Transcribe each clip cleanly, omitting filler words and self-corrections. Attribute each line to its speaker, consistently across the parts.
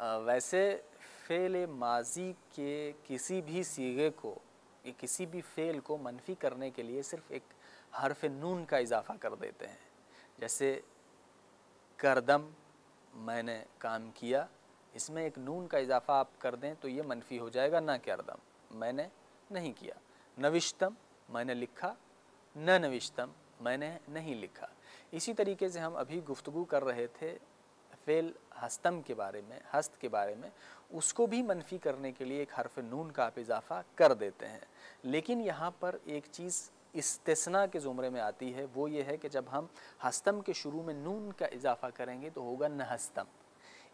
Speaker 1: वैसे फ़ेल माज़ी के किसी भी सीगे को, किसी भी फ़ेल को मनफ़ी करने के लिए सिर्फ़ एक हर्फ़ नून का इजाफ़ा कर देते हैं। जैसे करदम, मैंने काम किया, इसमें एक नून का इजाफ़ा आप कर दें तो ये मनफ़ी हो जाएगा, ना करदम, मैंने नहीं किया। नविश्तम, मैंने लिखा, न नविश्तम, मैंने नहीं लिखा। इसी तरीके से हम अभी गुफ्तगू कर रहे थे फ़ेल हस्तम के बारे में, हस्त के बारे में, उसको भी मनफ़ी करने के लिए एक हर्फ़ नून का आप इजाफ़ा कर देते हैं। लेकिन यहाँ पर एक चीज़ इस्तिस्ना के ज़ुमरे में आती है, वो ये है कि जब हम हस्तम के शुरू में नून का इजाफ़ा करेंगे तो होगा नहस्तम।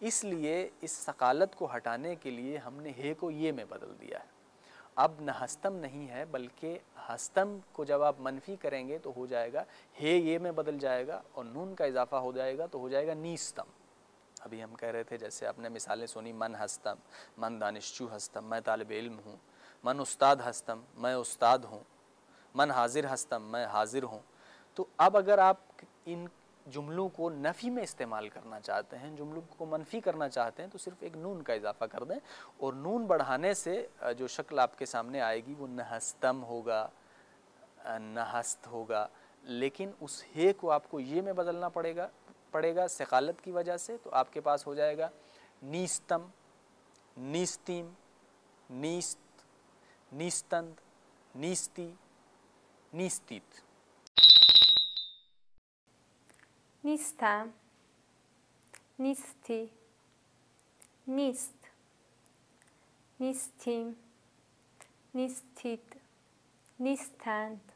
Speaker 1: इसलिए इस सकालत को हटाने के लिए हमने हे को ये में बदल दिया है। अब नहस्तम नहीं है, बल्कि हस्तम को जब आप मनफ़ी करेंगे तो हो जाएगा हे ये में बदल जाएगा, और नून का इजाफ़ा हो जाएगा तो हो जाएगा नीस्तम। अभी हम कह रहे थे, जैसे आपने मिसालें सुनी, मन हस्तम, मन दानिशजू हस्तम, मैं तालिब इल्म हूँ। मन उस्ताद हस्तम, मैं उस्ताद हूँ। मन हाजिर हस्तम, मैं हाजिर हूँ। तो अब अगर आप इन जुमलों को नफ़ी में इस्तेमाल करना चाहते हैं, जुमलों को मनफ़ी करना चाहते हैं, तो सिर्फ़ एक नून का इजाफ़ा कर दें, और नून बढ़ाने से जो शक्ल आपके सामने आएगी वो नहस्तम होगा, नहस्त होगा। लेकिन उस हे को आपको ये में बदलना पड़ेगा सकालत की वजह से, तो आपके पास हो जाएगा नीस्तम, नीस्तीम, नीस्त, नीस्तंद, नीस्ती, नीस्तीत।
Speaker 2: نیستم، نیستی، نیست، نیستیم، نیستید، نیستند،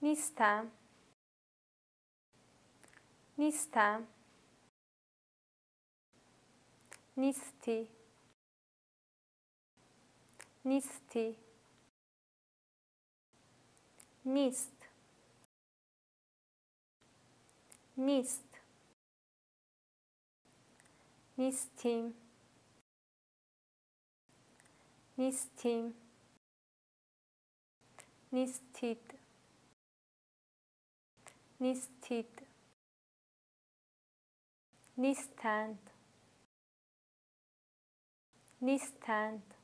Speaker 2: نیستم، نیستم، نیستی، نیستی، نیست، نیست، نیستیم، نیستیم، نیستید، نیستید، نیستند، نیستند.